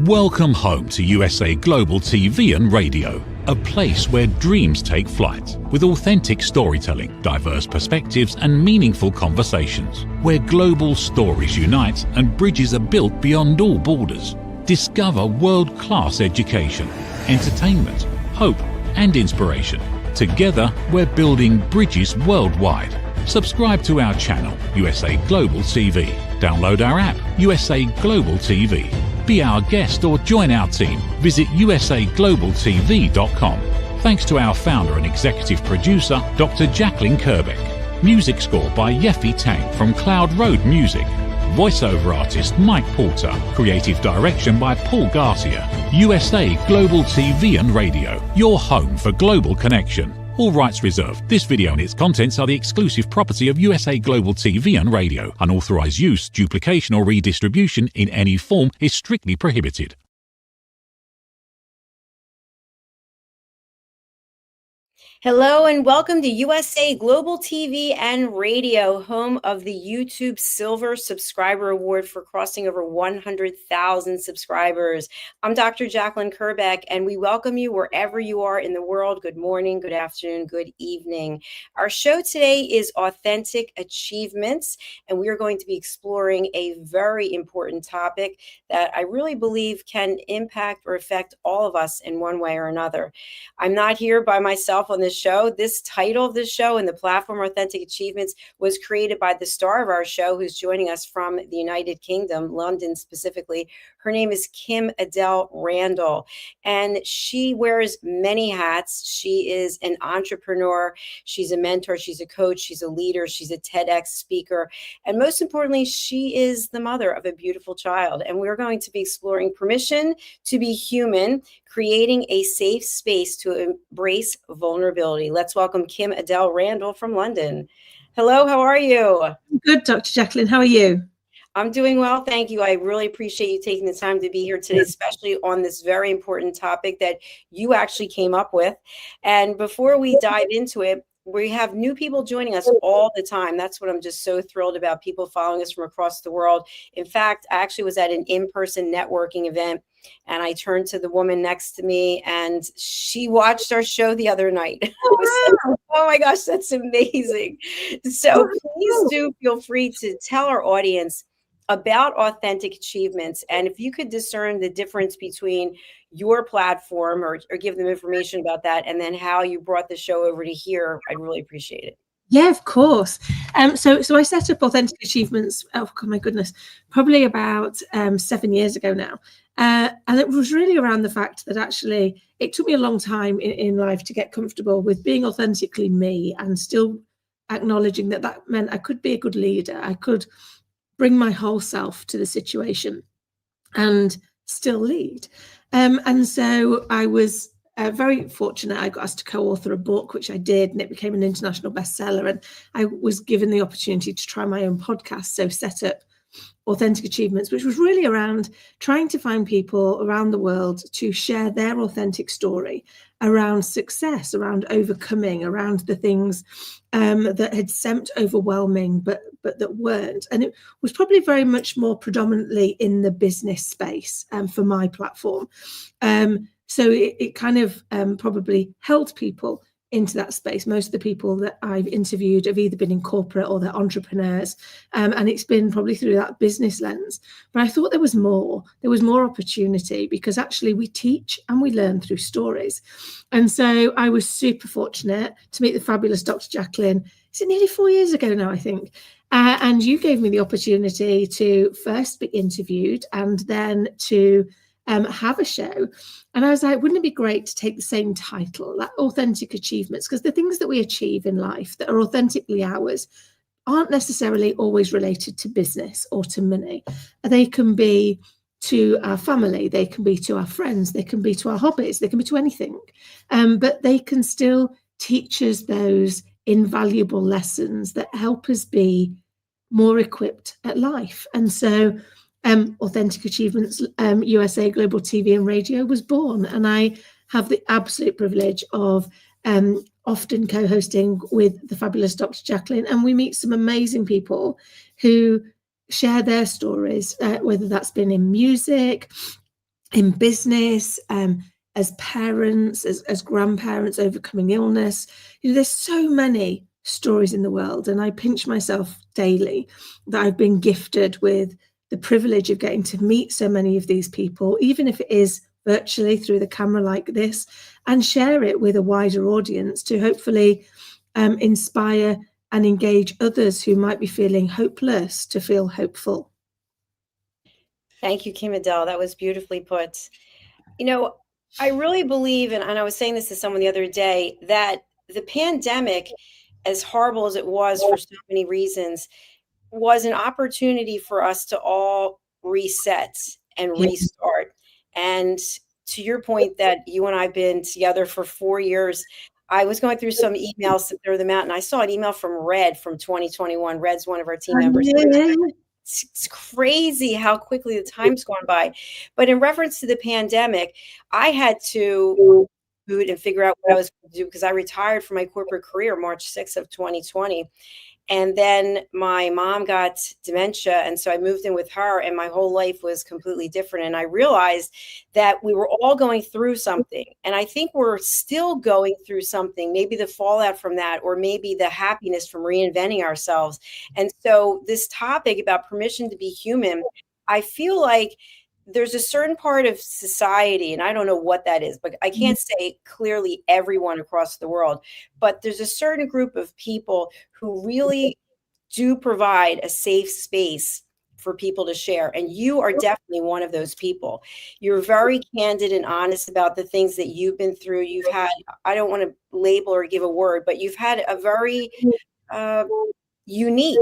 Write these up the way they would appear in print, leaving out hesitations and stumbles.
Welcome home to USA Global TV and Radio, a place where dreams take flight, with authentic storytelling, diverse perspectives and meaningful conversations, where global stories unite and bridges are built beyond all borders. Discover world-class education, entertainment, hope and inspiration. Together, we're building bridges worldwide. Subscribe to our channel, USA Global TV. Download our app, USA Global TV. Be our guest or join our team. Visit usaglobaltv.com. Thanks to our founder and executive producer, Dr. Jacalyn Kerbeck. Music score by Yeffy Tang from Cloud Road Music. Voiceover artist Mike Porter. Creative direction by Paul Garcia. USA Global TV and Radio. Your home for global connection. All rights reserved. This video and its contents are the exclusive property of USA Global TV and Radio. Unauthorized use, duplication or redistribution in any form is strictly prohibited. Hello and welcome to USA Global TV and Radio, home of the YouTube Silver Subscriber Award for crossing over 100,000 subscribers. I'm Dr. Jacalyn Kerbeck, and we welcome you wherever you are in the world. Good morning, good afternoon, good evening. Our show today is Authentic Achievements, and we are going to be exploring a very important topic that I really believe can impact or affect all of us in one way or another. I'm not here by myself on this show. This title of this show and the platform Authentic Achievements was created by the star of our show, who's joining us from the United Kingdom, London specifically. Her name is KIM-ADELE Randall, and she wears many hats. She is an entrepreneur. She's a mentor. She's a coach. She's a leader. She's a TEDx speaker. And most importantly, she is the mother of a beautiful child. And we're going to be exploring permission to be human, creating a safe space to embrace vulnerability. Let's welcome KIM-ADELE Randall from London. Hello, how are you? Good, Dr. Jacalyn. How are you? I'm doing well, thank you. I really appreciate you taking the time to be here today, especially on this very important topic that you actually came up with. And before we dive into it, we have new people joining us all the time. That's what I'm just so thrilled about, people following us from across the world. In fact, I actually was at an in-person networking event, and I turned to the woman next to me, and she watched our show the other night. Oh my gosh, that's amazing. So please do feel free to tell our audience about Authentic Achievements, and if you could discern the difference between your platform or give them information about that, and then how you brought the show over to here, I'd really appreciate it. Yeah, of course. So I set up Authentic Achievements, oh my goodness, probably about 7 years ago now. And it was really around the fact that actually it took me a long time in life to get comfortable with being authentically me, and still acknowledging that that meant I could be a good leader. I could bring my whole self to the situation and still lead. And so I was very fortunate. I got asked to co-author a book, which I did, and it became an international bestseller. And I was given the opportunity to try my own podcast, so set up Authentic Achievements, which was really around trying to find people around the world to share their authentic story around success, around overcoming, around the things that had seemed overwhelming, but that weren't. And it was probably very much more predominantly in the business space for my platform. So it kind of probably held people into that space. Most of the people that I've interviewed have either been in corporate or they're entrepreneurs, and it's been probably through that business lens. But I thought there was more opportunity, because actually we teach and we learn through stories. And so I was super fortunate to meet the fabulous Dr. Jacalyn. Is it nearly 4 years ago now, I think? And you gave me the opportunity to first be interviewed and then to have a show. And I was like, wouldn't it be great to take the same title, that Authentic Achievements? Because the things that we achieve in life that are authentically ours aren't necessarily always related to business or to money. They can be to our family, they can be to our friends, they can be to our hobbies, they can be to anything. But they can still teach us those invaluable lessons that help us be more equipped at life. And so Authentic Achievements, USA Global TV and Radio was born, and I have the absolute privilege of often co-hosting with the fabulous Dr. Jacalyn, and we meet some amazing people who share their stories, whether that's been in music, in business, as parents, as grandparents, overcoming illness. There's so many stories in the world, and I pinch myself daily that I've been gifted with the privilege of getting to meet so many of these people, even if it is virtually through the camera like this, and share it with a wider audience to hopefully inspire and engage others who might be feeling hopeless to feel hopeful. Thank you, KIM-ADELE. That was beautifully put. I really believe, and I was saying this to someone the other day, that the pandemic, as horrible as it was for so many reasons, was an opportunity for us to all reset and restart. And to your point that you and I have been together for 4 years, I was going through some emails to throw them out, and I saw an email from Red from 2021. Red's one of our team members. It's crazy how quickly the time's gone by. But in reference to the pandemic, I had to boot and figure out what I was going to do, because I retired from my corporate career March 6th of 2020. And then my mom got dementia, and so I moved in with her, and my whole life was completely different. And I realized that we were all going through something, and I think we're still going through something, maybe the fallout from that, or maybe the happiness from reinventing ourselves. And so this topic about permission to be human, I feel like there's a certain part of society, and I don't know what that is, but I can't say clearly everyone across the world, but there's a certain group of people who really do provide a safe space for people to share. And you are definitely one of those people. You're very candid and honest about the things that you've been through. You've had, I don't want to label or give a word, but you've had a very unique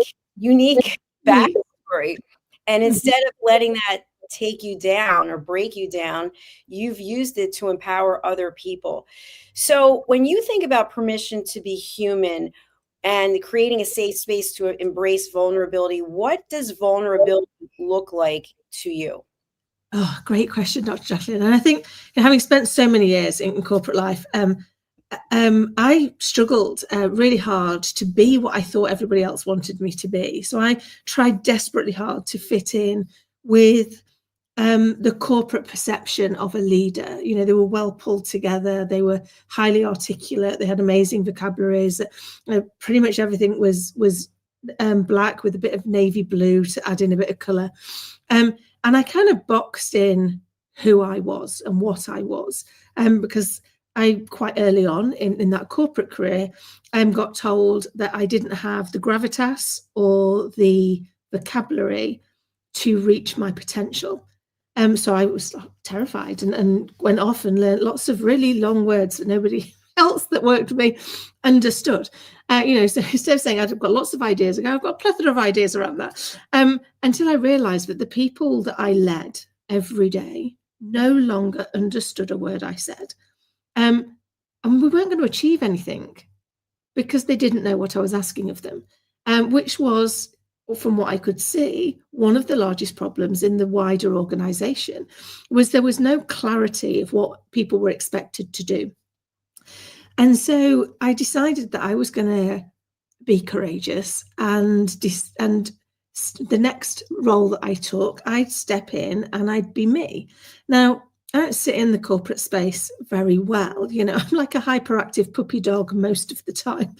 backstory. And instead of letting that take you down or break you down, you've used it to empower other people. So when you think about permission to be human and creating a safe space to embrace vulnerability, what does vulnerability look like to you? Oh, great question, Dr. Jacalyn. And I think, having spent so many years in corporate life, I struggled really hard to be what I thought everybody else wanted me to be. So I tried desperately hard to fit in with the corporate perception of a leader. They were well pulled together. They were highly articulate. They had amazing vocabularies. Pretty much everything was black with a bit of navy blue to add in a bit of color. And I kind of boxed in who I was and what I was, because I quite early on in that corporate career got told that I didn't have the gravitas or the vocabulary to reach my potential. So I was terrified and went off and learned lots of really long words that nobody else that worked with me understood. So instead of saying I've got lots of ideas, I've got a plethora of ideas around that. Until I realized that the people that I led every day no longer understood a word I said. And we weren't going to achieve anything because they didn't know what I was asking of them, which was, from what I could see, one of the largest problems in the wider organization was there was no clarity of what people were expected to do. And so I decided that I was going to be courageous, and the next role that I took, I'd step in and I'd be me. Now, I don't sit in the corporate space very well. I'm like a hyperactive puppy dog most of the time.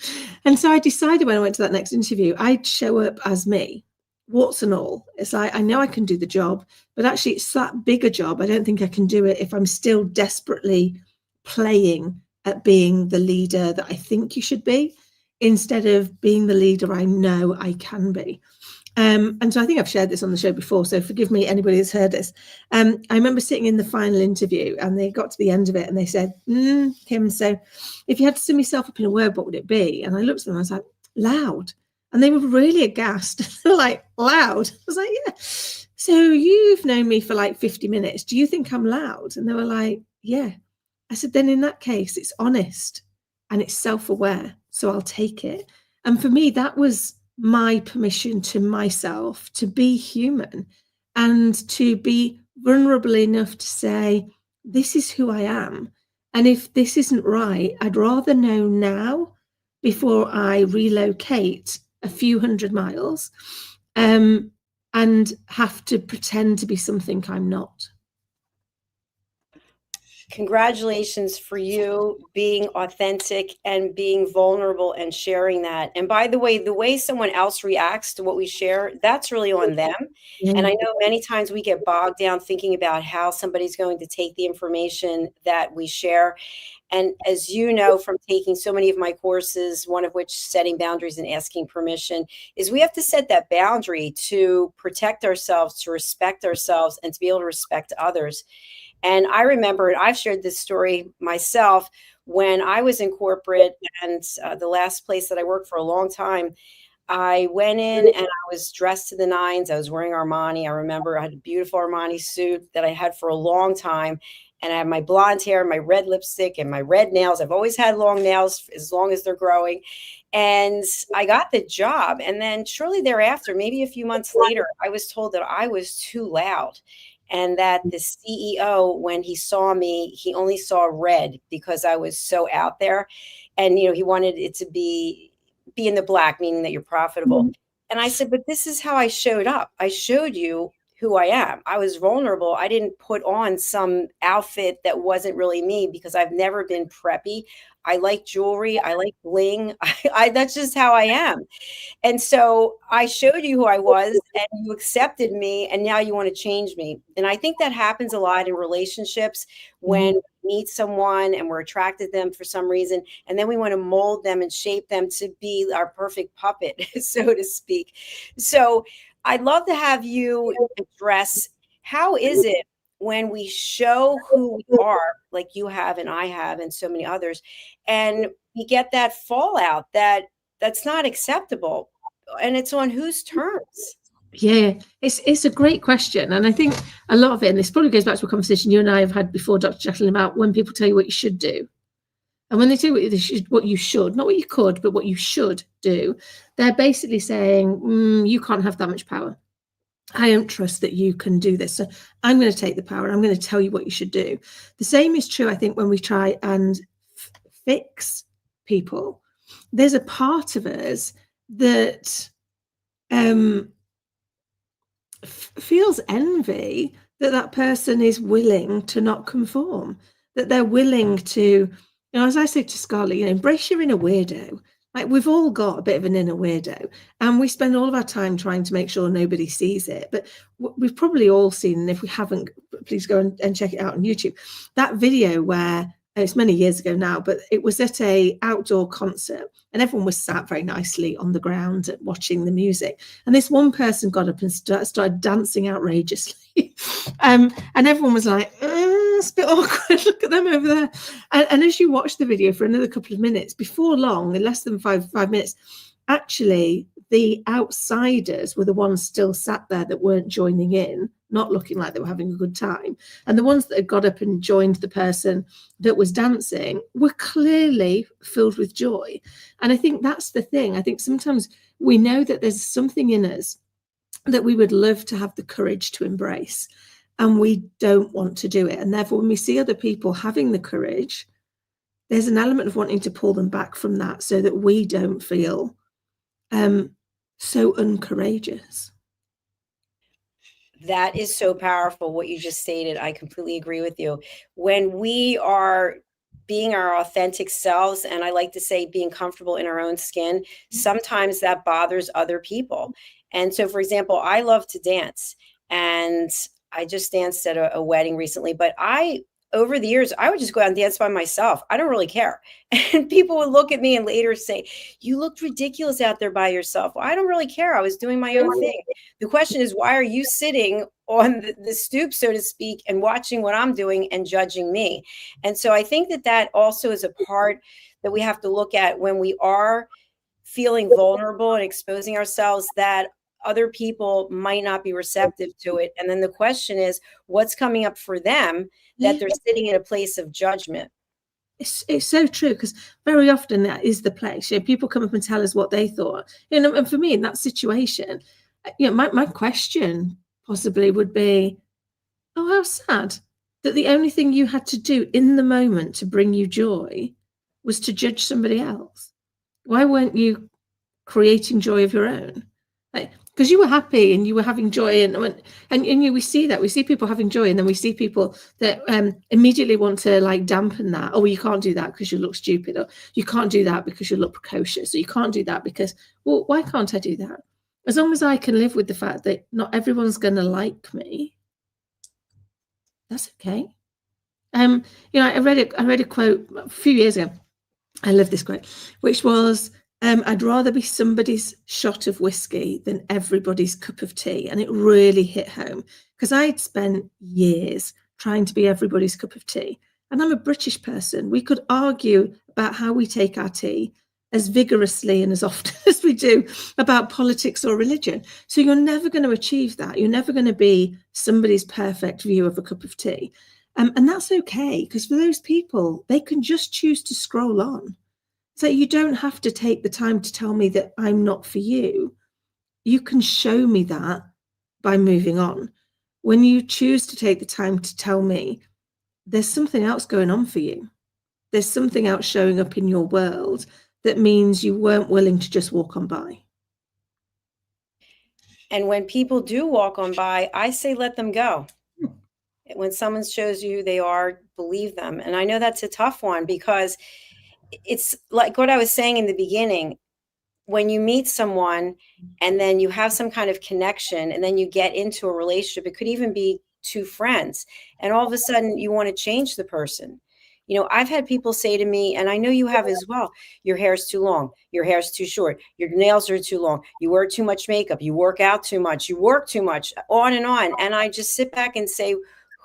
And so I decided when I went to that next interview, I'd show up as me, warts and all. It's like, I know I can do the job, but actually it's that bigger job. I don't think I can do it if I'm still desperately playing at being the leader that I think you should be, instead of being the leader I know I can be. And so I think I've shared this on the show before, so forgive me, anybody that's heard this. I remember sitting in the final interview and they got to the end of it and they said, Kim, so if you had to sum yourself up in a word, what would it be? And I looked at them and I was like, loud. And they were really aghast. They were like, loud? I was like, yeah. So you've known me for like 50 minutes. Do you think I'm loud? And they were like, yeah. I said, then in that case, it's honest and it's self-aware. So I'll take it. And for me, that was my permission to myself to be human and to be vulnerable enough to say, this is who I am. And if this isn't right, I'd rather know now before I relocate a few hundred miles and have to pretend to be something I'm not. Congratulations for you being authentic and being vulnerable and sharing that. And by the way someone else reacts to what we share, that's really on them. And I know many times we get bogged down thinking about how somebody's going to take the information that we share. And as you know, from taking so many of my courses, one of which setting boundaries and asking permission, is we have to set that boundary to protect ourselves, to respect ourselves, and to be able to respect others. And I remember, and I've shared this story myself, when I was in corporate and the last place that I worked for a long time, I went in and I was dressed to the nines. I was wearing Armani. I remember I had a beautiful Armani suit that I had for a long time. And I had my blonde hair, my red lipstick, and my red nails. I've always had long nails as long as they're growing. And I got the job. And then shortly thereafter, maybe a few months later, I was told that I was too loud. And that the CEO, when he saw me, he only saw red because I was so out there. And, he wanted it to be in the black, meaning that you're profitable. And I said, but this is how I showed up. I showed you who I am. I was vulnerable. I didn't put on some outfit that wasn't really me because I've never been preppy. I like jewelry. I like bling. That's just how I am. And so I showed you who I was and you accepted me, and now you want to change me. And I think that happens a lot in relationships when we meet someone and we're attracted to them for some reason, and then we want to mold them and shape them to be our perfect puppet, so to speak. So I'd love to have you address, how is it when we show who we are, like you have and I have and so many others, and we get that fallout that's not acceptable, and it's on whose terms? Yeah, it's a great question. And I think a lot of it, and this probably goes back to a conversation you and I have had before, Dr. Jacalyn, about when people tell you what you should do. And when they tell you what you should, not what you could, but what you should do, they're basically saying, you can't have that much power. I don't trust that you can do this. So I'm going to take the power and I'm going to tell you what you should do. The same is true, I think, when we try and fix people. There's a part of us that feels envy that person is willing to not conform, that they're willing to, as I say to Scarlett, embrace your inner weirdo. Like, we've all got a bit of an inner weirdo, and we spend all of our time trying to make sure nobody sees it. But we've probably all seen, and if we haven't, please go and check it out on YouTube, that video where, it's many years ago now, but it was at a outdoor concert and everyone was sat very nicely on the ground watching the music. And this one person got up and started dancing outrageously. And everyone was like, it's a bit awkward. Look at them over there. And as you watch the video for another couple of minutes, before long, in less than five minutes, actually, the outsiders were the ones still sat there that weren't joining in, not looking like they were having a good time. And the ones that had got up and joined the person that was dancing were clearly filled with joy. And I think that's the thing. I think sometimes we know that there's something in us that we would love to have the courage to embrace, and we don't want to do it. And therefore, when we see other people having the courage, there's an element of wanting to pull them back from that so that we don't feel so uncourageous. That is so powerful, what you just stated. I completely agree with you. When we are being our authentic selves, and I like to say being comfortable in our own skin, sometimes that bothers other people. And so, for example, I love to dance, and I just danced at a wedding recently, but over the years, I would just go out and dance by myself. I don't really care. And people would look at me and later say, you looked ridiculous out there by yourself. Well, I don't really care. I was doing my own thing. The question is, why are you sitting on the stoop, so to speak, and watching what I'm doing and judging me? And so I think that also is a part that we have to look at when we are feeling vulnerable and exposing ourselves, that other people might not be receptive to it. And then the question is, what's coming up for them that they're sitting in a place of judgment? It's so true, because very often that is the place. People come up and tell us what they thought. And for me, in that situation, my question possibly would be, oh, how sad that the only thing you had to do in the moment to bring you joy was to judge somebody else. Why weren't you creating joy of your own? Like, because you were happy and you were having joy, and we see people having joy, and then we see people that immediately want to like dampen that. Oh, well, you can't do that because you look stupid, or you can't do that because you look precocious, or you can't do that because, well, why can't I do that? As long as I can live with the fact that not everyone's going to like me, that's okay. You know, I read a quote a few years ago. I love this quote, which was, I'd rather be somebody's shot of whiskey than everybody's cup of tea. And it really hit home because I'd spent years trying to be everybody's cup of tea. And I'm a British person. We could argue about how we take our tea as vigorously and as often as we do about politics or religion. So you're never going to achieve that. You're never going to be somebody's perfect view of a cup of tea. And that's okay, because for those people, they can just choose to scroll on. So you don't have to take the time to tell me that I'm not for you. You can show me that by moving on. When you choose to take the time to tell me there's something else going on for you, there's something else showing up in your world that means you weren't willing to just walk on by. And when people do walk on by, I say let them go. When someone shows you who they are, believe them. And I know that's a tough one, because it's like what I was saying in the beginning. When you meet someone and then you have some kind of connection and then you get into a relationship, it could even be two friends, and all of a sudden you want to change the person. You know, I've had people say to me, and I know you have as well, your hair's too long, your hair's too short, your nails are too long, you wear too much makeup, you work out too much, you work too much, on and on. And I just sit back and say,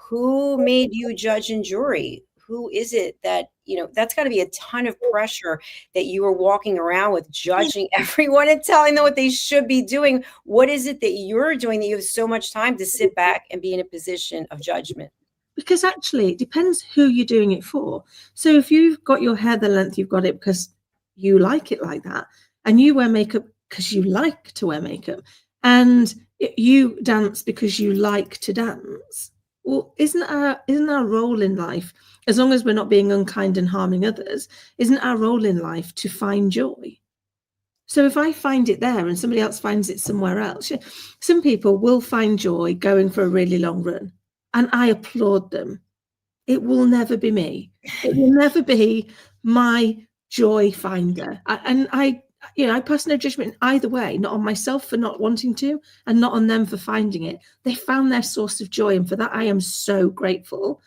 who made you judge and jury? Who is it that, you know, that's got to be a ton of pressure that you are walking around with, judging everyone and telling them what they should be doing. What is it that you're doing that you have so much time to sit back and be in a position of judgment? Because actually, it depends who you're doing it for. So if you've got your hair the length you've got it because you like it like that, and you wear makeup because you like to wear makeup, and you dance because you like to dance, well, isn't our role in life, as long as we're not being unkind and harming others, isn't our role in life to find joy? So if I find it there and somebody else finds it somewhere else, some people will find joy going for a really long run, and I applaud them. It will never be me. It will never be my joy finder. I pass no judgment either way, not on myself for not wanting to, and not on them for finding it. They found their source of joy, and for that I am so grateful.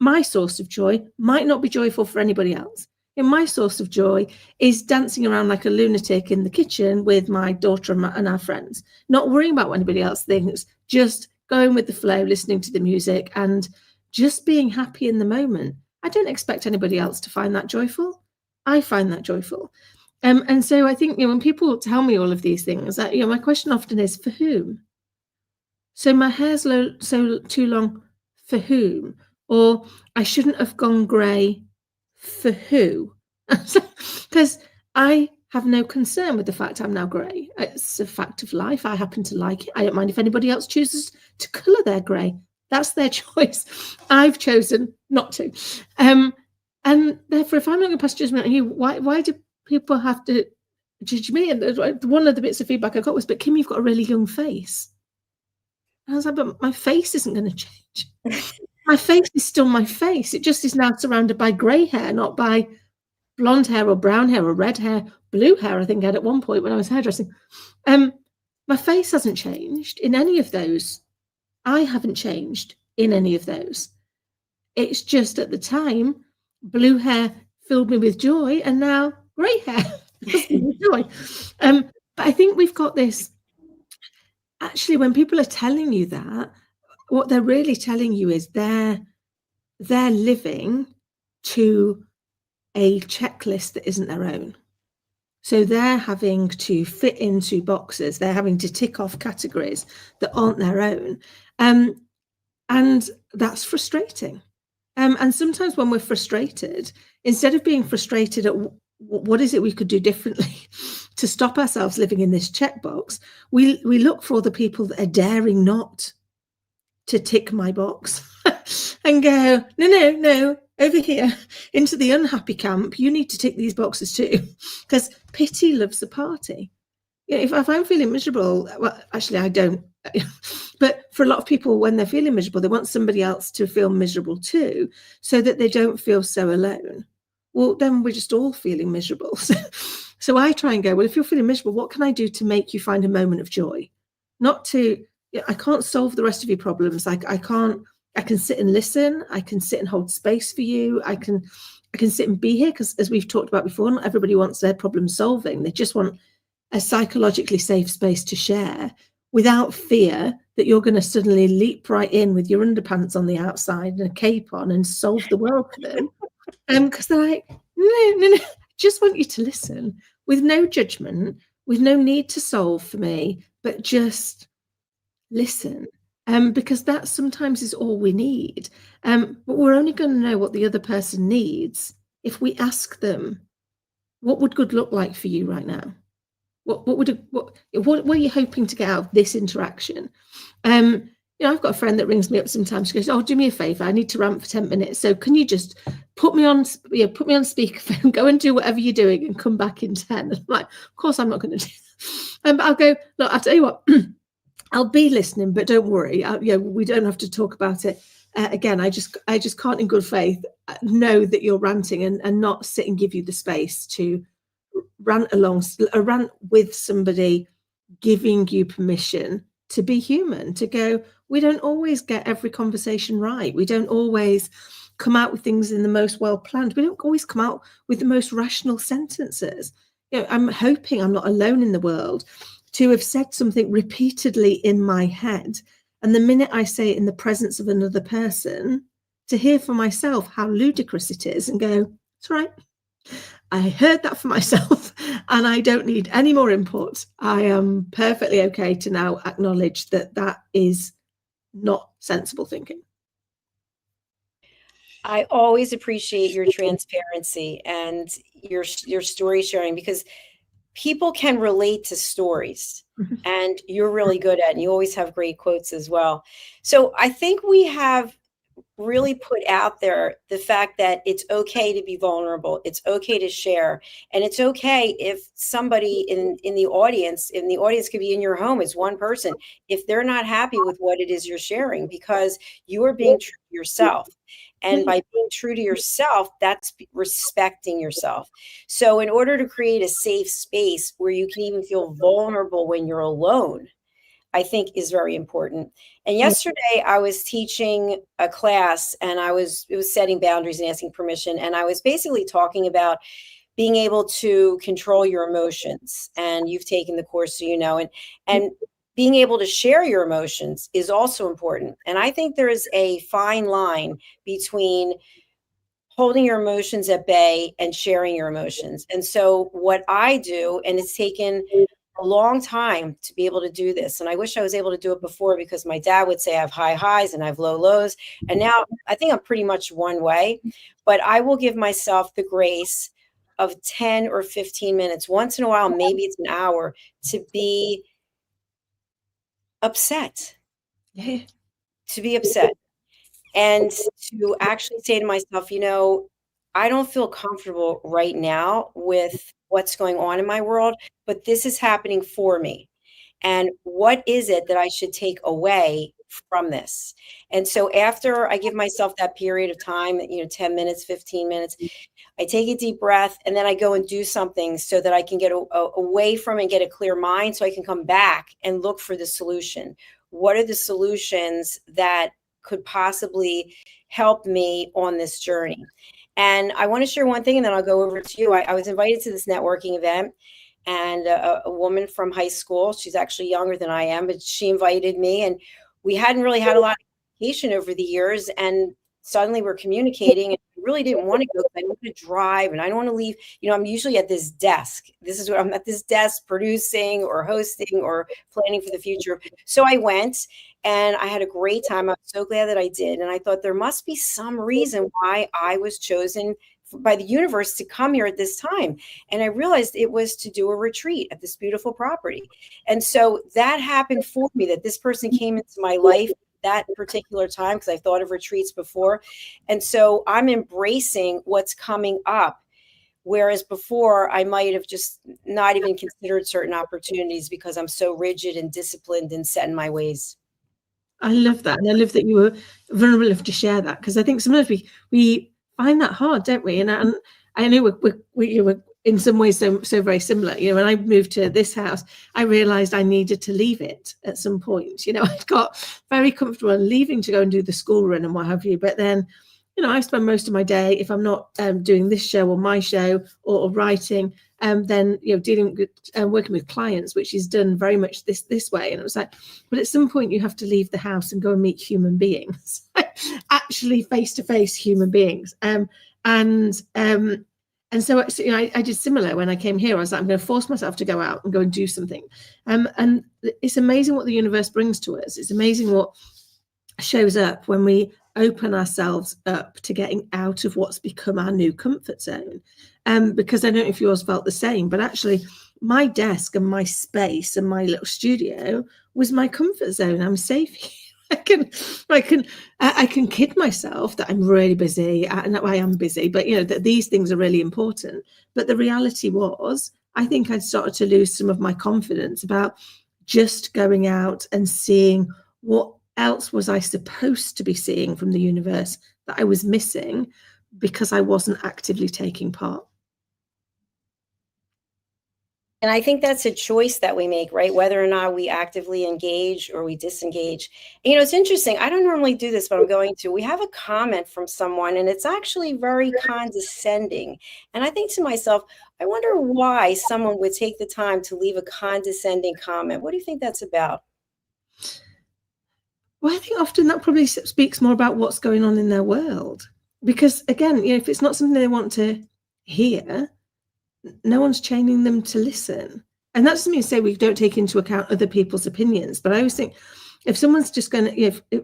My source of joy might not be joyful for anybody else. And my source of joy is dancing around like a lunatic in the kitchen with my daughter and our friends, not worrying about what anybody else thinks, just going with the flow, listening to the music, and just being happy in the moment. I don't expect anybody else to find that joyful. I find that joyful. And so I think, when people tell me all of these things, that, my question often is, for whom? So my hair's so too long, for whom? Or I shouldn't have gone grey, for who? Because I have no concern with the fact I'm now grey. It's a fact of life. I happen to like it. I don't mind if anybody else chooses to colour their grey. That's their choice. I've chosen not to. And therefore, if I'm not going to pass judgment on you, why do people have to judge me? And one of the bits of feedback I got was, but Kim, you've got a really young face. And I was like, but my face isn't going to change. My face is still my face. It just is now surrounded by grey hair, not by blonde hair or brown hair or red hair, blue hair, I think I had at one point when I was hairdressing. My face hasn't changed in any of those. I haven't changed in any of those. It's just at the time, blue hair filled me with joy, and now grey hair fills me with joy. But I think we've got this. Actually, when people are telling you that, what they're really telling you is they're living to a checklist that isn't their own. So they're having to fit into boxes. They're having to tick off categories that aren't their own. And that's frustrating. And sometimes when we're frustrated, instead of being frustrated at what is it we could do differently to stop ourselves living in this checkbox, we look for all the people that are daring not to tick my box and go, no, over here into the unhappy camp, you need to tick these boxes too, because pity loves a party. if I'm feeling miserable, well, actually I don't, but for a lot of people, when they're feeling miserable, they want somebody else to feel miserable too, so that they don't feel so alone. Well, then we're just all feeling miserable. So I try and go, well, if you're feeling miserable, what can I do to make you find a moment of joy? Not to, I can't solve the rest of your problems. I can sit and listen. I can sit and hold space for you. I can sit and be here, because as we've talked about before, not everybody wants their problem solving. They just want a psychologically safe space to share without fear that you're going to suddenly leap right in with your underpants on the outside and a cape on and solve the world for them. Because they're like, no, just want you to listen with no judgment, with no need to solve for me, but just listen. Because that sometimes is all we need. But we're only going to know what the other person needs if we ask them, what would good look like for you right now? What were you hoping to get out of this interaction? I've got a friend that rings me up sometimes. She goes, "Oh, do me a favor. I need to rant for 10 minutes. So can you just put me on speakerphone, go and do whatever you're doing and come back in 10." I'm like, of course I'm not going to do that. But I'll go, look, I'll tell you what, I'll be listening, but don't worry. We don't have to talk about it. Again, I just can't in good faith know that you're ranting and not sit and give you the space to rant with somebody, giving you permission to be human, to go, we don't always get every conversation right. We don't always come out with things in the most well-planned. We don't always come out with the most rational sentences. I'm hoping I'm not alone in the world to have said something repeatedly in my head. And the minute I say it in the presence of another person, to hear for myself how ludicrous it is and go, it's right. I heard that for myself and I don't need any more input. I am perfectly okay to now acknowledge that that is not sensible thinking. I always appreciate your transparency and your story sharing, because people can relate to stories, and you're really good at it, and you always have great quotes as well. So I think we have really put out there the fact that it's okay to be vulnerable. It's okay to share. And it's okay if somebody in the audience could be in your home as one person, if they're not happy with what it is you're sharing, because you are being true to yourself. And by being true to yourself, that's respecting yourself. So in order to create a safe space where you can even feel vulnerable when you're alone, I think is very important. And yesterday I was teaching a class, and it was setting boundaries and asking permission. And I was basically talking about being able to control your emotions. And you've taken the course, so you know, and being able to share your emotions is also important. And I think there is a fine line between holding your emotions at bay and sharing your emotions. And so what I do, and it's taken a long time to be able to do this, and I wish I was able to do it before, because my dad would say I have high highs and I have low lows, and now I think I'm pretty much one way. But I will give myself the grace of 10 or 15 minutes once in a while, maybe it's an hour, to be upset, to be upset, and to actually say to myself, I don't feel comfortable right now with what's going on in my world, but this is happening for me. And what is it that I should take away from this? And so after I give myself that period of time, 10 minutes, 15 minutes, I take a deep breath, and then I go and do something so that I can get away from and get a clear mind, so I can come back and look for the solution. What are the solutions that could possibly help me on this journey? And I want to share one thing, and then I'll go over to you. I was invited to this networking event, and a woman from high school, she's actually younger than I am, but she invited me, and we hadn't really had a lot of communication over the years. And suddenly we're communicating, and I really didn't want to go, because I don't want to drive and I don't want to leave. I'm usually at this desk. This is what I'm at, this desk, producing or hosting or planning for the future. So I went, and I had a great time. I'm so glad that I did. And I thought there must be some reason why I was chosen by the universe to come here at this time. And I realized it was to do a retreat at this beautiful property. And so that happened for me, that this person came into my life that particular time, because I thought of retreats before. And so I'm embracing what's coming up Whereas before, I might have just not even considered certain opportunities because I'm so rigid and disciplined and set in my ways. I love that. And I love that you were vulnerable enough to share that, because I think sometimes we find that hard, don't we? And I know we're in some ways so very similar. You know, when I moved to this house, I realized I needed to leave it at some point. You know, I got very comfortable leaving to go and do the school run and what have you. But then, you know, I spend most of my day, if I'm not doing this show or my show or writing, then, you know, dealing with working with clients, which is done very much this way. And it was like, but at some point you have to leave the house and go and meet human beings, actually face-to-face human beings. And so you know, I did similar when I came here. I was like, I'm going to force myself to go out and go and do something. And it's amazing what the universe brings to us. It's amazing what shows up when we open ourselves up to getting out of what's become our new comfort zone. Because I don't know if yours felt the same, but actually my desk and my space and my little studio was my comfort zone. I'm safe here. I can kid myself that I'm really busy, and I am busy, but you know that these things are really important. But the reality was, I think I'd started to lose some of my confidence about just going out and seeing what else was I supposed to be seeing from the universe that I was missing because I wasn't actively taking part. And I think that's a choice that we make, right? Whether or not we actively engage or we disengage. You know, it's interesting. I don't normally do this, but I'm going to. We have a comment from someone, and it's actually very condescending. And I think to myself, I wonder why someone would take the time to leave a condescending comment. What do you think that's about? Well, I think often that probably speaks more about what's going on in their world. Because again, you know, if it's not something they want to hear, no one's chaining them to listen. And that's something to say we don't take into account other people's opinions. But I always think if someone's just going to, you know,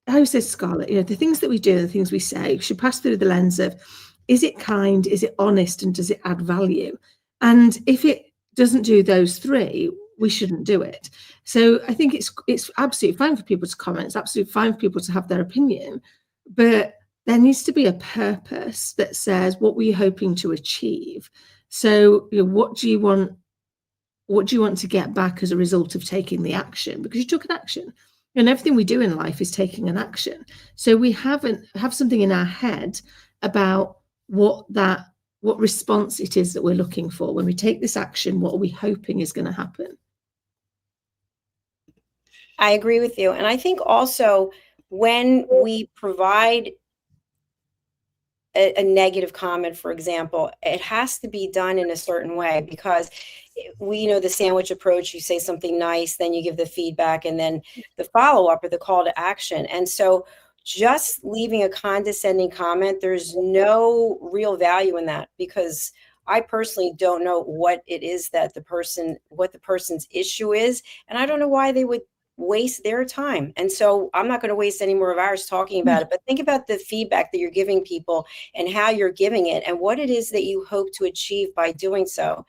I always say, Scarlett, you know, the things that we do and the things we say should pass through the lens of, is it kind, is it honest, and does it add value? And if it doesn't do those three, we shouldn't do it. So I think it's absolutely fine for people to comment. It's absolutely fine for people to have their opinion. But there needs to be a purpose that says, what were you hoping to achieve? So, you know, what do you want to get back as a result of taking the action? Because you took an action, and everything we do in life is taking an action. So we have something in our head about what response it is that we're looking for. When we take this action, what are we hoping is going to happen? I agree with you. And I think also when we provide a negative comment, for example, it has to be done in a certain way, because we know the sandwich approach. You say something nice, then you give the feedback, and then the follow-up or the call to action. And so just leaving a condescending comment, there's no real value in that, because I personally don't know what it is that what the person's issue is. And I don't know why they would waste their time. And so I'm not going to waste any more of ours talking about it, but think about the feedback that you're giving people and how you're giving it and what it is that you hope to achieve by doing so.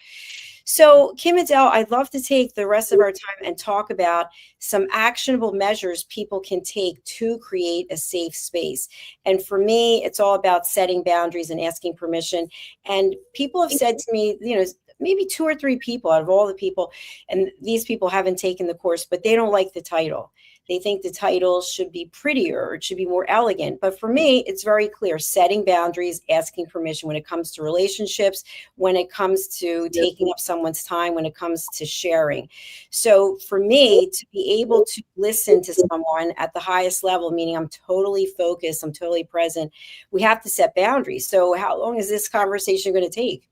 So KIM-ADELE, I'd love to take the rest of our time and talk about some actionable measures people can take to create a safe space. And for me, it's all about setting boundaries and asking permission. And people have said to me, you know, maybe 2 or 3 people out of all the people, and these people haven't taken the course, but they don't like the title. They think the title should be prettier, or it should be more elegant. But for me, it's very clear: setting boundaries, asking permission when it comes to relationships, when it comes to taking up someone's time, when it comes to sharing. So for me, to be able to listen to someone at the highest level, meaning I'm totally focused, I'm totally present, we have to set boundaries. So how long is this conversation going to take?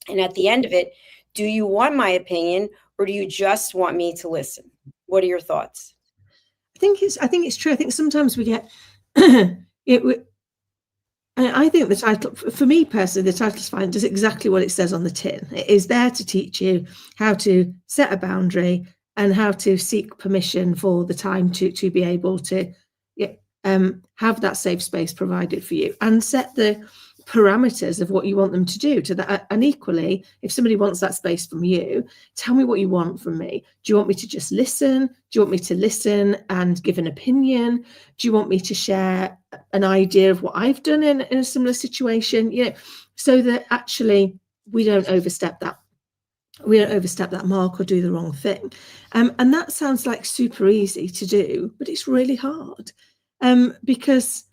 And at the end of it, do you want my opinion, or do you just want me to listen? What are your thoughts? I think it's true. I think sometimes we get I think the title, for me personally, the title's fine, does exactly what it says on the tin. It is there to teach you how to set a boundary and how to seek permission for the time to be able to have that safe space provided for you, and set the parameters of what you want them to do to that. And equally, if somebody wants that space from you, tell me what you want from me. Do you want me to just listen? Do you want me to listen and give an opinion? Do you want me to share an idea of what I've done in a similar situation? You know, so that actually we don't overstep that. We don't overstep that mark or do the wrong thing. And that sounds like super easy to do, but it's really hard, because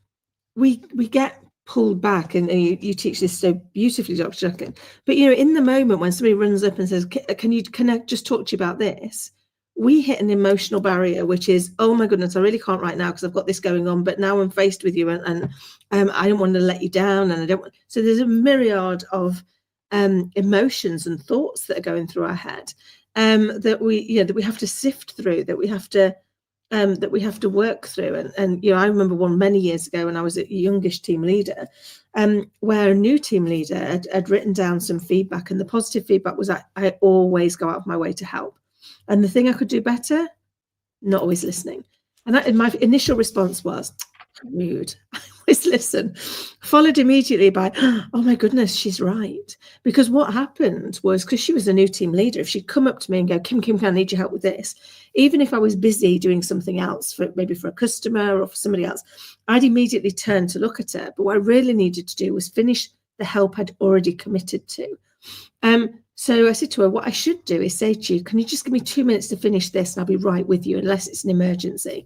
we get pulled back, and you teach this so beautifully, Dr. Jacalyn. But you know, in the moment when somebody runs up and says, can I just talk to you about this? We hit an emotional barrier, which is, oh my goodness, I really can't right now because I've got this going on, but now I'm faced with you, and I don't want to let you down, and I don't want. So there's a myriad of emotions and thoughts that are going through our head, that we have to sift through, that we have to work through. And you know, I remember one many years ago when I was a youngish team leader, where a new team leader had written down some feedback, and the positive feedback was I always go out of my way to help, and the thing I could do better, not always listening. And my initial response was, rude. I always listen, followed immediately by, oh my goodness, she's right. Because what happened was, because she was a new team leader, if she'd come up to me and go, Kim, can I need your help with this? Even if I was busy doing something else, maybe for a customer or for somebody else, I'd immediately turn to look at her. But what I really needed to do was finish the help I'd already committed to. So I said to her, what I should do is say to you, can you just give me 2 minutes to finish this, and I'll be right with you, unless it's an emergency.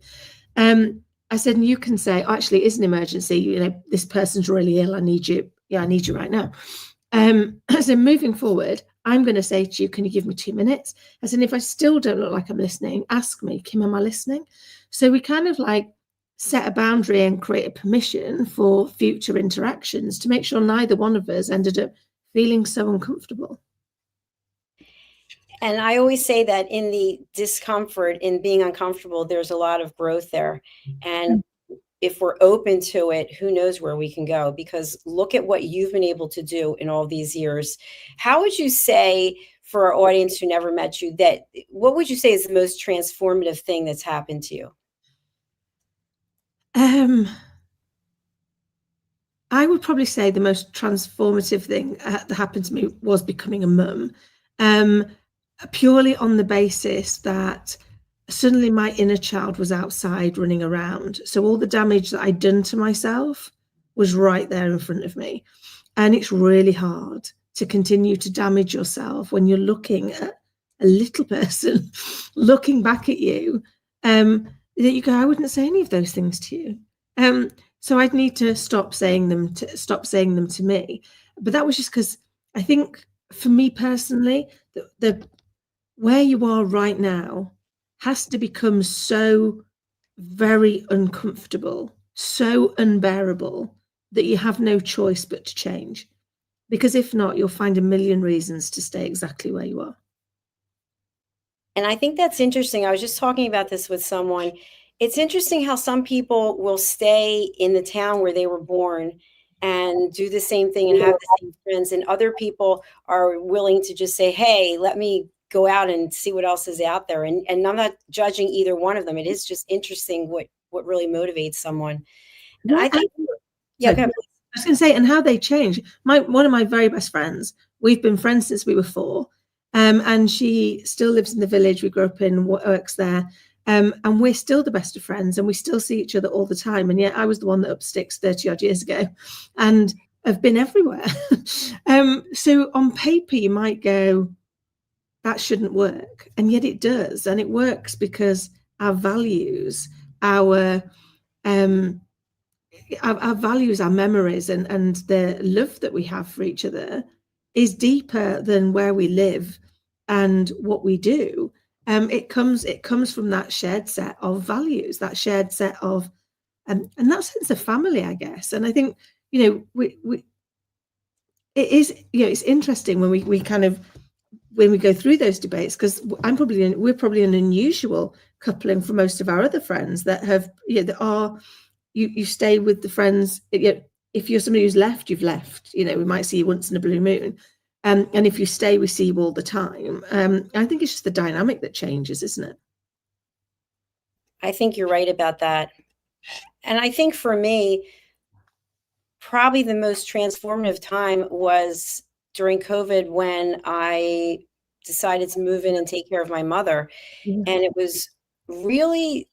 I said, and you can say, oh, actually, it is an emergency. You know, this person's really ill. I need you. Yeah, I need you right now. So moving forward, I'm going to say to you, can you give me 2 minutes? I said, if I still don't look like I'm listening, ask me, Kim, am I listening? So we kind of like set a boundary and create a permission for future interactions to make sure neither one of us ended up feeling so uncomfortable. And I always say that in the discomfort, in being uncomfortable, there's a lot of growth there. And if we're open to it, who knows where we can go? Because look at what you've been able to do in all these years. How would you say, for our audience who never met you, what would you say is the most transformative thing that's happened to you? I would probably say the most transformative thing that happened to me was becoming a mum. Purely on the basis that suddenly my inner child was outside running around. So all the damage that I'd done to myself was right there in front of me. And it's really hard to continue to damage yourself when you're looking at a little person looking back at you, that you go, I wouldn't say any of those things to you. So I'd need to stop saying them to me. But that was just because I think for me personally, the where you are right now has to become so very uncomfortable, so unbearable, that you have no choice but to change. Because if not, you'll find a million reasons to stay exactly where you are. And I think that's interesting. I was just talking about this with someone. It's interesting how some people will stay in the town where they were born and do the same thing and have the same friends. And other people are willing to just say, hey, let me go out and see what else is out there. And I'm not judging either one of them. It is just interesting what really motivates someone. And I think, I was going to say, and how they change. One of my very best friends, we've been friends since we were 4, and she still lives in the village we grew up in, works there, and we're still the best of friends, and we still see each other all the time. And yet I was the one that up sticks 30 odd years ago, and have been everywhere. So on paper, you might go, that shouldn't work, and yet it does, and it works because our values, our values, our memories, and the love that we have for each other is deeper than where we live and what we do. It comes from that shared set of values, that shared set of, and that sense of family, I guess. And I think, you know, it is, you know, it's interesting when we kind of, when we go through those debates, because we're probably an unusual coupling for most of our other friends that have, you know, that are, you stay with the friends. You know, if you're somebody who's left, you've left. You know, we might see you once in a blue moon, and if you stay, we see you all the time. I think it's just the dynamic that changes, isn't it? I think you're right about that. And I think for me, probably the most transformative time was during COVID, when I decided to move in and take care of my mother. Yeah. And it was really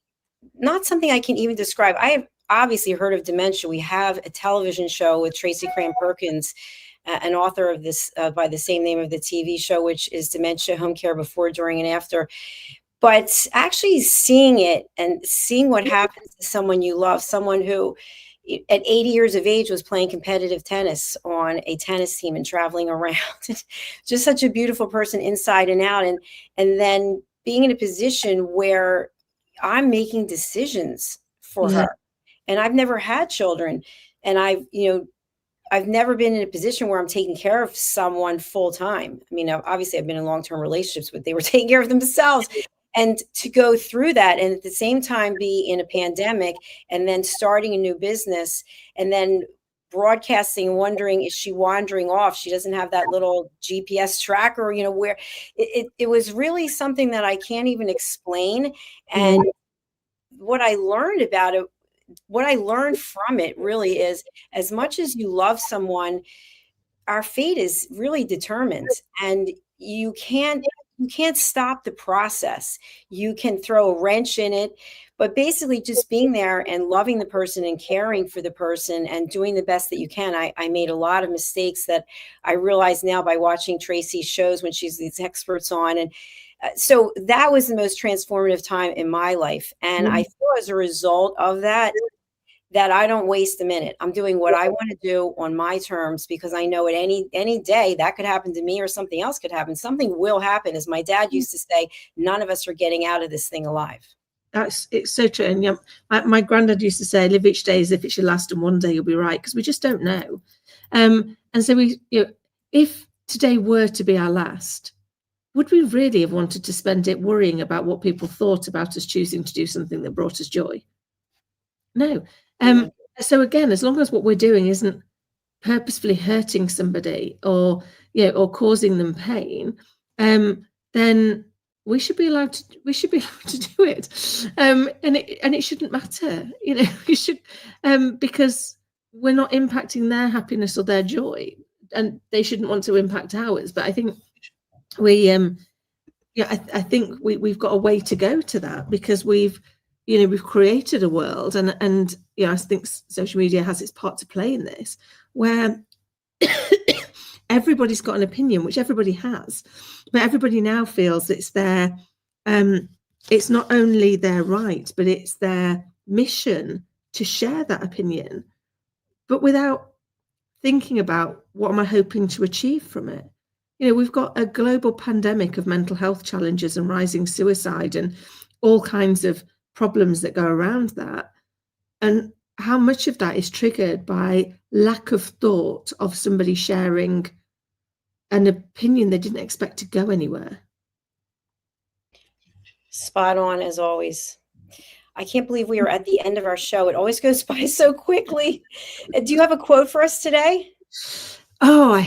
not something I can even describe. I have obviously heard of dementia. We have a television show with Tracy Cram Perkins, an author of this by the same name of the TV show, which is Dementia Home Care Before, During, and After. But actually seeing it and seeing what happens to someone you love, someone who at 80 years of age was playing competitive tennis on a tennis team and traveling around, just such a beautiful person inside and out. And then being in a position where I'm making decisions for Yeah. her. And I've never had children. And I've never been in a position where I'm taking care of someone full time. I mean, obviously I've been in long-term relationships, but they were taking care of themselves. And to go through that and at the same time be in a pandemic and then starting a new business and then broadcasting and wondering, is she wandering off? She doesn't have that little GPS tracker, where it was really something that I can't even explain. And what I learned about it, what I learned from it really is, as much as you love someone, our fate is really determined, and you can't stop the process. You can throw a wrench in it, but basically just being there and loving the person and caring for the person and doing the best that you can. I made a lot of mistakes that I realize now by watching Tracy's shows when she's these experts on. And so that was the most transformative time in my life. And I feel as a result of that, that I don't waste a minute. I'm doing what I want to do on my terms, because I know at any day that could happen to me or something else could happen. Something will happen. As my dad used to say, none of us are getting out of this thing alive. It's so true. And my granddad used to say, live each day as if it's your last and one day you'll be right, because we just don't know. And so if today were to be our last, would we really have wanted to spend it worrying about what people thought about us choosing to do something that brought us joy? No. So again, as long as what we're doing isn't purposefully hurting somebody or causing them pain, then we should be allowed to do it. And it shouldn't matter, you should, because we're not impacting their happiness or their joy, and they shouldn't want to impact ours. But I think I think we've got a way to go to that, because we've created a world, and I think social media has its part to play in this, where everybody's got an opinion, which everybody has, but everybody now feels it's their it's not only their right, but it's their mission to share that opinion, but without thinking about what am I hoping to achieve from it. We've got a global pandemic of mental health challenges and rising suicide and all kinds of problems that go around that. And how much of that is triggered by lack of thought of somebody sharing an opinion they didn't expect to go anywhere? Spot on, as always. I can't believe we are at the end of our show. It always goes by so quickly. Do you have a quote for us today? Oh,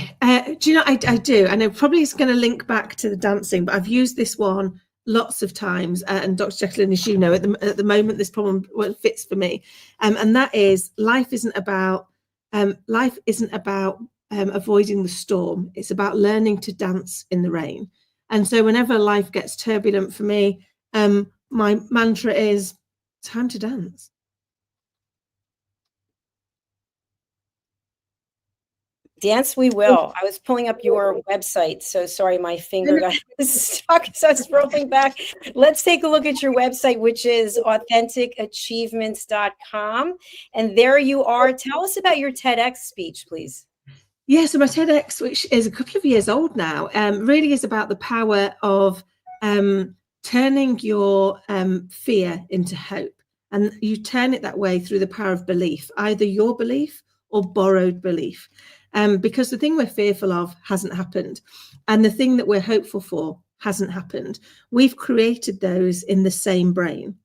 do you know, I do. And it probably is going to link back to the dancing, but I've used this one lots of times. And Dr. Jacalyn, as you know, at the moment, this problem fits for me. And that is, life isn't about avoiding the storm. It's about learning to dance in the rain. And so whenever life gets turbulent for me, my mantra is time to dance. Dance we will. I was pulling up your website, so sorry, my finger got stuck, so I was scrolling back. Let's take a look at your website, which is AuthenticAchievements.com. And there you are. Tell us about your TEDx speech, please. Yeah, so my TEDx, which is a couple of years old now, really is about the power of turning your fear into hope. And you turn it that way through the power of belief, either your belief or borrowed belief. Because the thing we're fearful of hasn't happened, and the thing that we're hopeful for hasn't happened. We've created those in the same brain.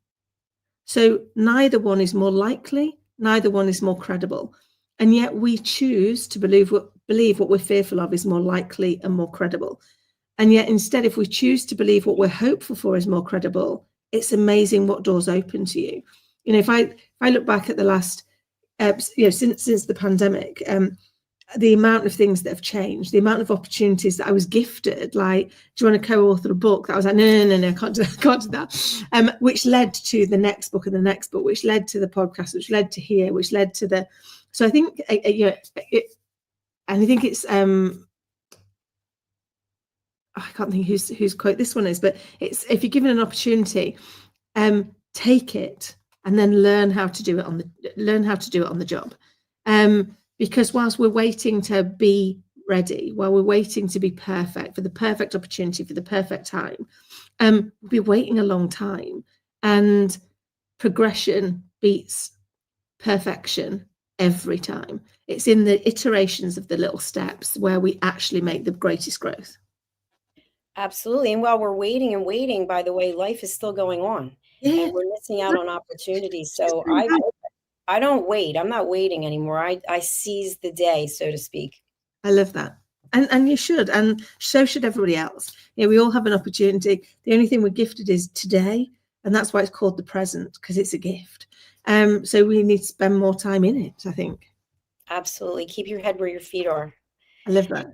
So neither one is more likely, neither one is more credible. And yet we choose to believe what we're fearful of is more likely and more credible. And yet instead, if we choose to believe what we're hopeful for is more credible, it's amazing what doors open to you. If I look back at the last since the pandemic, the amount of things that have changed, the amount of opportunities that I was gifted, like, do you want to co-author a book? That I was like, no, I can't do that. Which led to the next book and the next book, which led to the podcast, which led to here, which led to the. So I think, and I think it's, I can't think whose quote this one is, but it's, if you're given an opportunity, take it and then learn how to do it on the job. Because whilst we're waiting to be ready, while we're waiting to be perfect, for the perfect opportunity, for the perfect time, we'll be waiting a long time. And progression beats perfection every time. It's in the iterations of the little steps where we actually make the greatest growth. Absolutely. And while we're waiting and waiting, by the way, life is still going on. Yeah. And we're missing out on opportunities. So I don't wait. I'm not waiting anymore. I seize the day, so to speak. I love that. And you should, and so should everybody else. We all have an opportunity. The only thing we're gifted is today, and that's why it's called the present, because it's a gift. So we need to spend more time in it, I think. Absolutely. Keep your head where your feet are. I love that.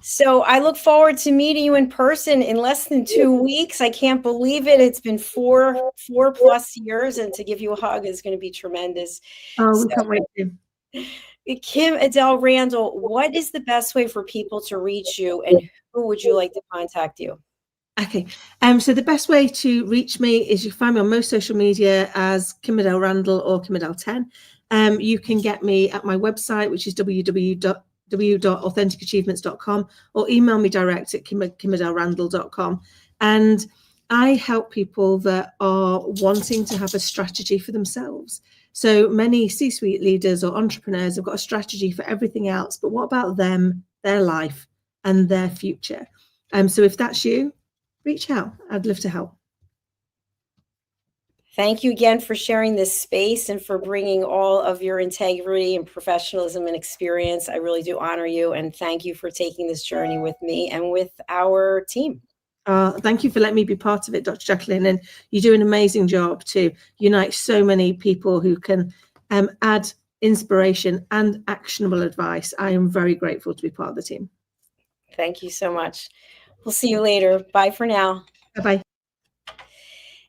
So I look forward to meeting you in person in less than 2 weeks. I can't believe it. It's been four plus years, and to give you a hug is going to be tremendous. Oh, we can't wait to. KIM-ADELE Randall, what is the best way for people to reach you, and who would you like to contact you? Okay. So the best way to reach me is you can find me on most social media as KIM-ADELE Randall or KIM-ADELE 10. You can get me at my website, which is www.authenticachievements.com, or email me direct at kimadelerandall.com. And I help people that are wanting to have a strategy for themselves. So many C-suite leaders or entrepreneurs have got a strategy for everything else, but what about them, their life, and their future? So if that's you, reach out. I'd love to help. Thank you again for sharing this space and for bringing all of your integrity and professionalism and experience. I really do honor you, and thank you for taking this journey with me and with our team. Thank you for letting me be part of it, Dr. Jacalyn, and you do an amazing job to unite so many people who can add inspiration and actionable advice. I am very grateful to be part of the team. Thank you so much. We'll see you later. Bye for now. Bye-bye.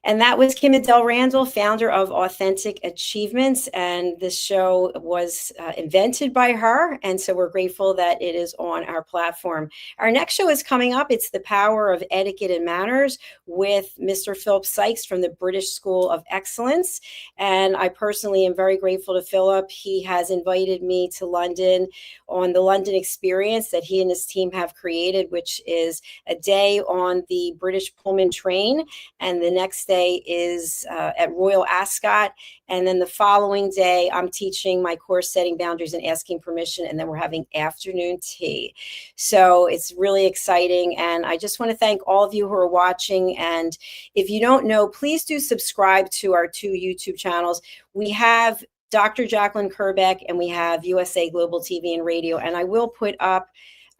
And that was KIM-ADELE Randall, founder of Authentic Achievements. And this show was invented by her. And so we're grateful that it is on our platform. Our next show is coming up. It's The Power of Etiquette and Manners with Mr. Philip Sykes from the British School of Excellence. And I personally am very grateful to Philip. He has invited me to London on the London experience that he and his team have created, which is a day on the British Pullman train. And the next day is at Royal Ascot. And then the following day, I'm teaching my course, Setting Boundaries and Asking Permission. And then we're having afternoon tea. So it's really exciting. And I just want to thank all of you who are watching. And if you don't know, please do subscribe to our 2 YouTube channels. We have Dr. Jacalyn Kerbeck, and we have USA Global TV and Radio. And I will put up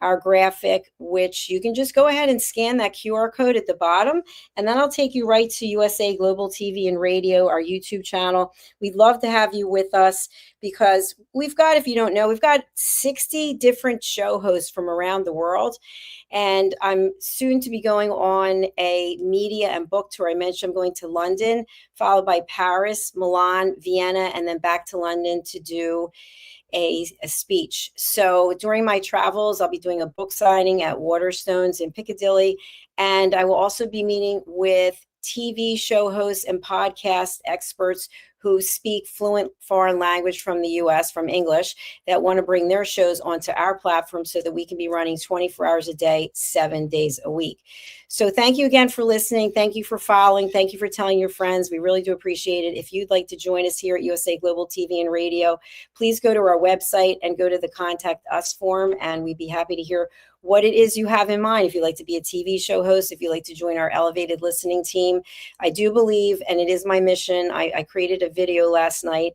our graphic, which you can just go ahead and scan that QR code at the bottom, and then I'll take you right to USA Global TV and Radio, our YouTube channel. We'd love to have you with us because we've got, if you don't know, we've got 60 different show hosts from around the world. And I'm soon to be going on a media and book tour. I mentioned I'm going to London, followed by Paris, Milan, Vienna, and then back to London to do a speech. So during my travels, I'll be doing a book signing at Waterstones in Piccadilly. And I will also be meeting with TV show hosts and podcast experts who speak fluent foreign language from the US, from English, that want to bring their shows onto our platform so that we can be running 24 hours a day, 7 days a week. So thank you again for listening. Thank you for following. Thank you for telling your friends. We really do appreciate it. If you'd like to join us here at USA Global TV and Radio, please go to our website and go to the Contact Us form, and we'd be happy to hear what it is you have in mind. If you'd like to be a TV show host, if you'd like to join our elevated listening team, I do believe, and it is my mission, I created a video last night,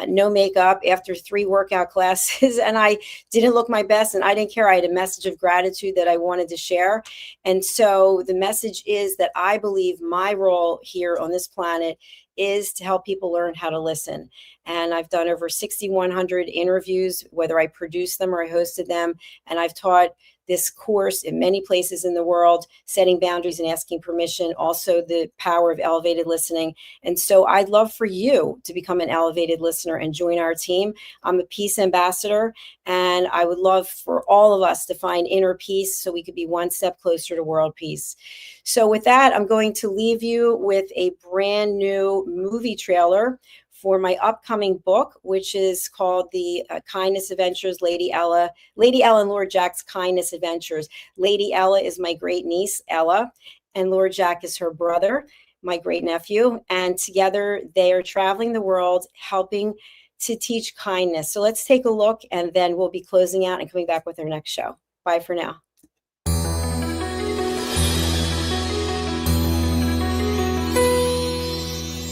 no makeup after 3 workout classes, and I didn't look my best, and I didn't care. I had a message of gratitude that I wanted to share. And so the message is that I believe my role here on this planet is to help people learn how to listen. And I've done over 6,100 interviews, whether I produced them or I hosted them. And I've taught this course in many places in the world, setting boundaries and asking permission, also the power of elevated listening. And so I'd love for you to become an elevated listener and join our team. I'm a peace ambassador, and I would love for all of us to find inner peace so we could be one step closer to world peace. So with that, I'm going to leave you with a brand new movie trailer for my upcoming book, which is called The Kindness Adventures, Lady Ella and Lord Jack's Kindness Adventures. Lady Ella is my great niece, Ella, and Lord Jack is her brother, my great nephew. And together they are traveling the world, helping to teach kindness. So let's take a look, and then we'll be closing out and coming back with our next show. Bye for now.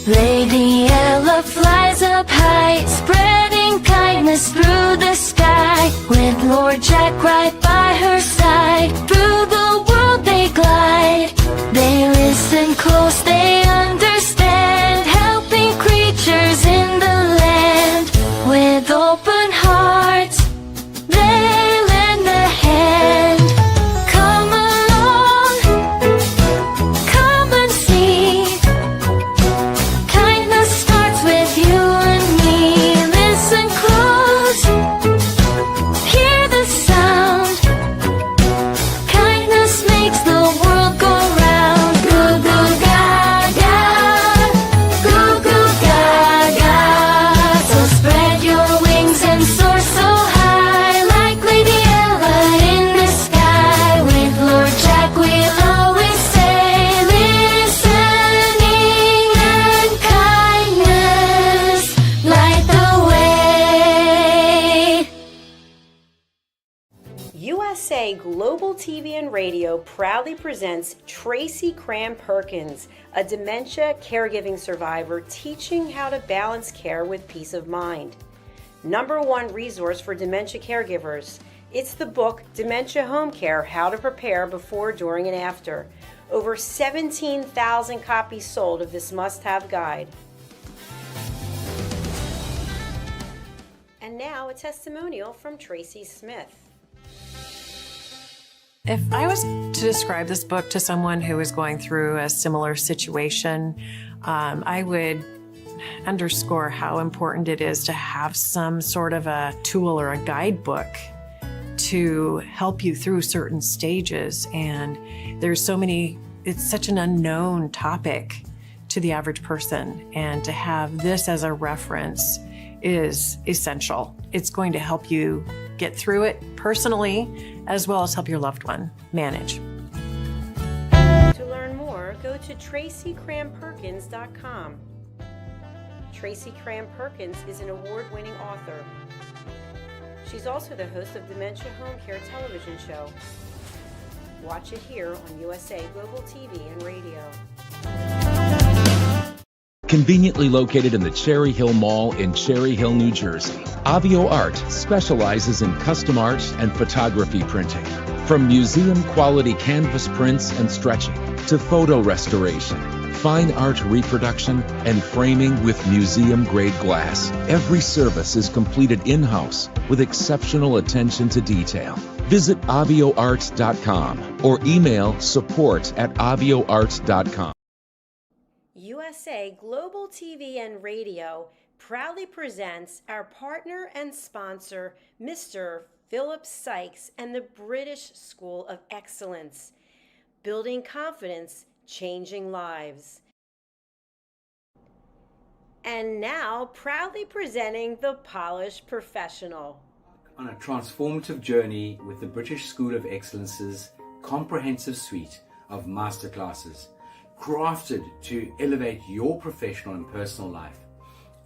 Lady Ella flies up high, spreading kindness through the sky. With Lord Jack right by her side, through the world they glide. They listen close, they understand, helping creatures in the land. With open hearts, they lend a hand. Come along, come and see. Kindness starts with you and me. Listen close, hear the sound. Kindness makes the world go round. Goo goo gaga, goo goo gaga. So spread your wings and soar so high, like Lady Ella in the sky. With Lord Jack we'll always say, listening and kindness light the way. USA Global TV and Radio proudly presents Tracy Cram Perkins, a dementia caregiving survivor teaching how to balance care with peace of mind. #1 resource for dementia caregivers. It's the book Dementia Home Care: How to Prepare Before, During, and After. Over 17,000 copies sold of this must-have guide. And now a testimonial from Tracy Smith. If I was to describe this book to someone who is going through a similar situation, I would underscore how important it is to have some sort of a tool or a guidebook to help you through certain stages. And there's so many, it's such an unknown topic to the average person. And to have this as a reference is essential. It's going to help you get through it personally, as well as help your loved one manage. To learn more, go to TracyCramPerkins.com. Tracy Cram Perkins is an award-winning author. She's also the host of Dementia Home Care television show. Watch it here on USA Global TV and Radio. Conveniently located in the Cherry Hill Mall in Cherry Hill, New Jersey, Avio Art specializes in custom art and photography printing. From museum-quality canvas prints and stretching to photo restoration, fine art reproduction, and framing with museum-grade glass, every service is completed in-house with exceptional attention to detail. Visit avioart.com or email support@avioart.com. USA Global TV and Radio proudly presents our partner and sponsor, Mr. Philip Sykes and the British School of Excellence, building confidence, changing lives. And now, proudly presenting the Polished Professional. On a transformative journey with the British School of Excellence's comprehensive suite of masterclasses, crafted to elevate your professional and personal life.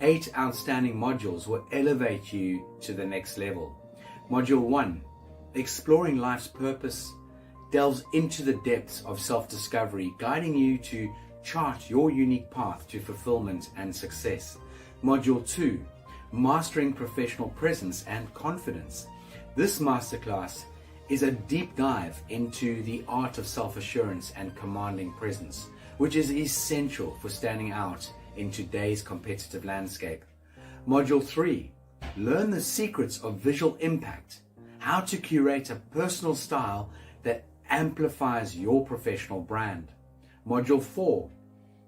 8 outstanding modules will elevate you to the next level. Module 1, Exploring Life's Purpose, delves into the depths of self-discovery, guiding you to chart your unique path to fulfillment and success. Module 2, Mastering Professional Presence and Confidence. This masterclass is a deep dive into the art of self-assurance and commanding presence, which is essential for standing out in today's competitive landscape. Module 3, learn the secrets of visual impact, how to curate a personal style that amplifies your professional brand. Module 4,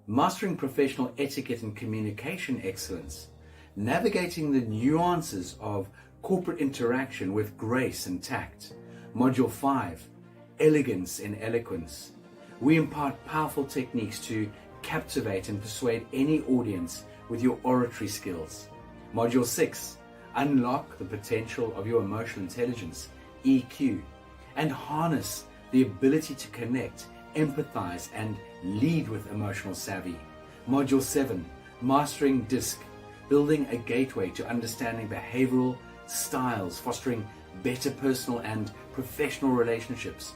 mastering professional etiquette and communication excellence, navigating the nuances of corporate interaction with grace and tact. Module 5, elegance in eloquence. We impart powerful techniques to captivate and persuade any audience with your oratory skills. Module 6, unlock the potential of your emotional intelligence, EQ, and harness the ability to connect, empathize, and lead with emotional savvy. Module 7, mastering DISC, building a gateway to understanding behavioral styles, fostering better personal and professional relationships.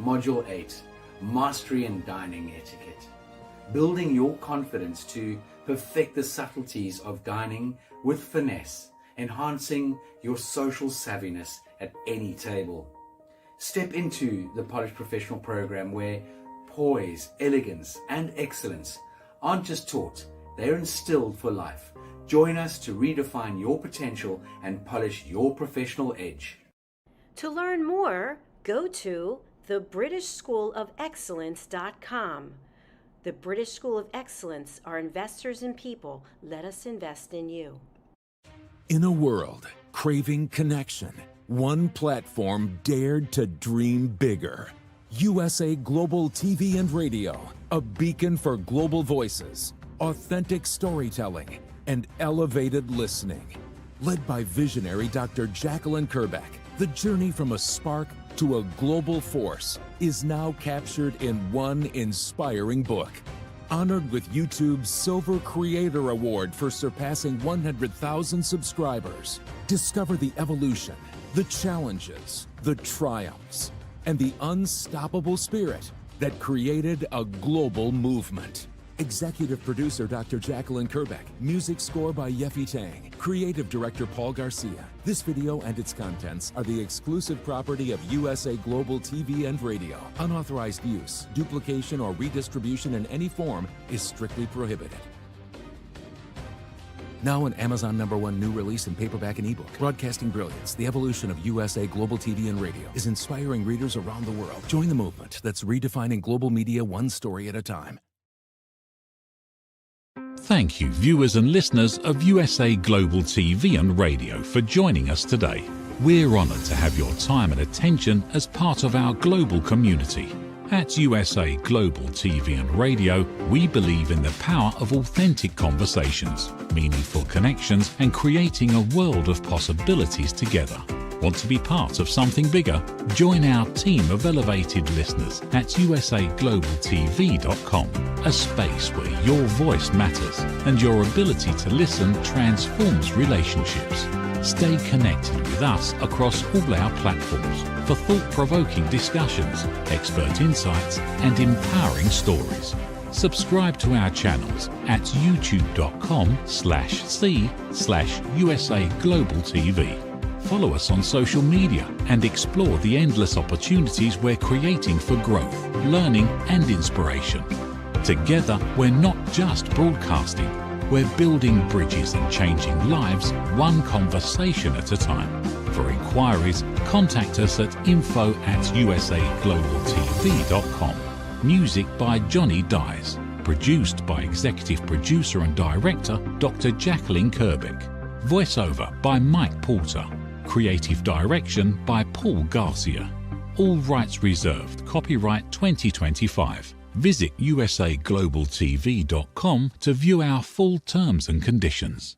Module 8, mastery in dining etiquette, building your confidence to perfect the subtleties of dining with finesse, enhancing your social savviness at any table. Step into the Polished Professional program where poise, elegance, and excellence aren't just taught, they're instilled for life. Join us to redefine your potential and polish your professional edge. To learn more, go to thebritishschoolofexcellence.com. The British School of Excellence are investors in people. Let us invest in you. In a world craving connection, one platform dared to dream bigger. USA Global TV and Radio, a beacon for global voices, authentic storytelling, and elevated listening. Led by visionary Dr. Jacalyn Kerbeck, the journey from a spark to a global force is now captured in one inspiring book. Honored with YouTube's Silver Creator Award for surpassing 100,000 subscribers. Discover the evolution, the challenges, the triumphs, and the unstoppable spirit that created a global movement. Executive producer Dr. Jacalyn Kerbeck. Music score by Yeffy Tang. Creative director Paul Garcia. This video and its contents are the exclusive property of USA Global TV and Radio. Unauthorized use, duplication, or redistribution in any form is strictly prohibited. Now an Amazon #1 new release in paperback and ebook. Broadcasting Brilliance, the evolution of USA Global TV and Radio, is inspiring readers around the world. Join the movement that's redefining global media one story at a time. Thank you, viewers and listeners of USA Global TV and Radio, for joining us today. We're honoured to have your time and attention as part of our global community. At USA Global TV and Radio, we believe in the power of authentic conversations, meaningful connections, and creating a world of possibilities together. Want to be part of something bigger? Join our team of elevated listeners at usaglobaltv.com, a space where your voice matters and your ability to listen transforms relationships. Stay connected with us across all our platforms for thought-provoking discussions, expert insights, and empowering stories. Subscribe to our channels at youtube.com/c/USA-Global-TV. Follow us on social media and explore the endless opportunities we're creating for growth, learning, and inspiration. Together, we're not just broadcasting, we're building bridges and changing lives one conversation at a time. For inquiries, contact us at info@usaglobaltv.com. Music by Johnny Dies. Produced by Executive Producer and Director Dr. Jacalyn Kerbeck. Voiceover by Mike Porter. Creative Direction by Paul Garcia. All rights reserved. Copyright 2025. Visit usaglobaltv.com to view our full terms and conditions.